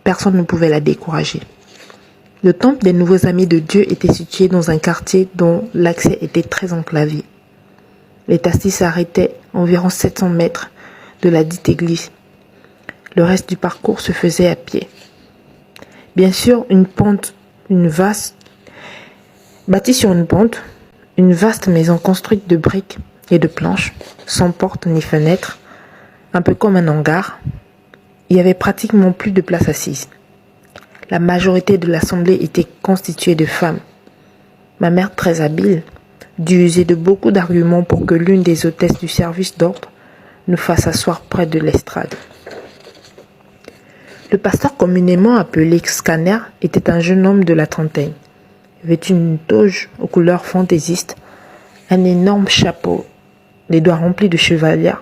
personne ne pouvait la décourager. Le temple des nouveaux amis de Dieu était situé dans un quartier dont l'accès était très enclavé. Les taxis s'arrêtaient à environ 700 mètres de la dite église. Le reste du parcours se faisait à pied. Bien sûr, bâtie sur une pente, une vaste maison construite de briques et de planches, sans porte ni fenêtre, un peu comme un hangar. Il n'y avait pratiquement plus de place assise. La majorité de l'assemblée était constituée de femmes. Ma mère, très habile, dut user de beaucoup d'arguments pour que l'une des hôtesses du service d'ordre nous fasse asseoir près de l'estrade. Le pasteur communément appelé Scanner était un jeune homme de la trentaine, vêtu d'une toge aux couleurs fantaisistes, un énorme chapeau, les doigts remplis de chevalia.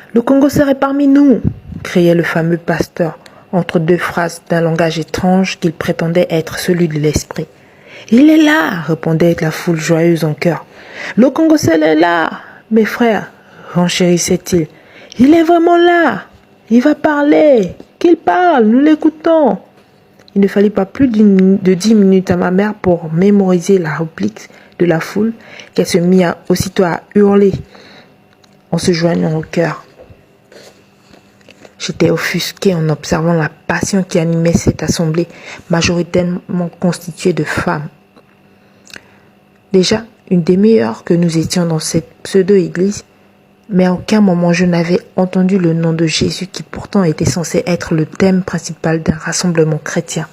« Le Congo serait parmi nous !» criait le fameux pasteur entre deux phrases d'un langage étrange qu'il prétendait être celui de l'esprit. « Il est là !» répondait la foule joyeuse en chœur. « Le Congo est là, mes frères !» renchérissait-il. « Il est vraiment là! Il va parler! Qu'il parle! Nous l'écoutons !» Il ne fallut pas plus de 10 minutes à ma mère pour mémoriser la réplique de la foule qu'elle se mit aussitôt à hurler en se joignant au chœur. J'étais offusqué en observant la passion qui animait cette assemblée majoritairement constituée de femmes. Déjà une demi-heure que nous étions dans cette pseudo-église, mais à aucun moment je n'avais entendu le nom de Jésus qui pourtant était censé être le thème principal d'un rassemblement chrétien.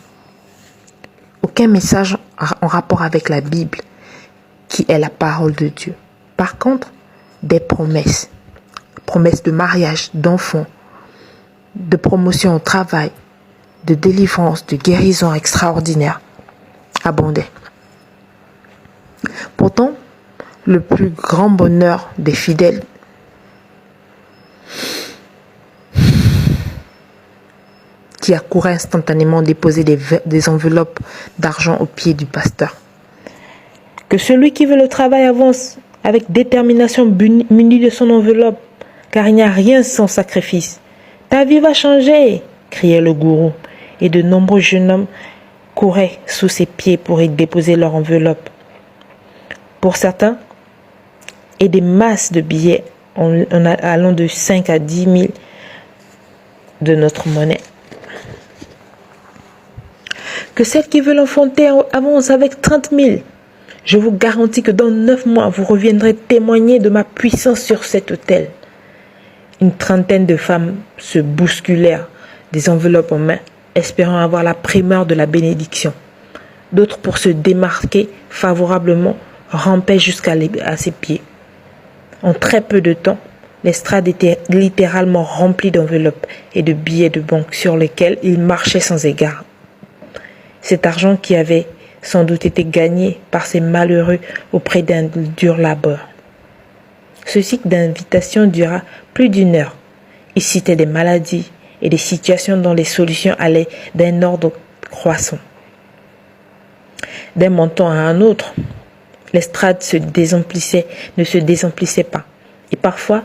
Aucun message en rapport avec la Bible, qui est la parole de Dieu. Par contre, des promesses de mariage, d'enfants, de promotion au travail, de délivrance, de guérison extraordinaire abondaient. Pourtant, le plus grand bonheur des fidèles qui accouraient instantanément déposer des enveloppes d'argent aux pieds du pasteur. Que celui qui veut le travail avance avec détermination muni de son enveloppe, car il n'y a rien sans sacrifice. Ta vie va changer, criait le gourou, et de nombreux jeunes hommes couraient sous ses pieds pour y déposer leur enveloppe. Pour certains, et des masses de billets allant de 5 à 10 000 de notre monnaie. Que celles qui veulent enfanter avancent avec 30 000. Je vous garantis que dans 9 mois, vous reviendrez témoigner de ma puissance sur cet autel. Une trentaine de femmes se bousculèrent, des enveloppes en main, espérant avoir la primeur de la bénédiction. D'autres, pour se démarquer favorablement, rampaient jusqu'à ses pieds. En très peu de temps, l'estrade était littéralement remplie d'enveloppes et de billets de banque sur lesquels ils marchaient sans égard. Cet argent qui avait sans doute été gagné par ces malheureux auprès d'un dur labeur. Ce cycle d'invitation dura plus d'1 heure. Il citait des maladies et des situations dont les solutions allaient d'un ordre croissant. D'un montant à un autre, l'estrade ne se désemplissait pas. Et parfois,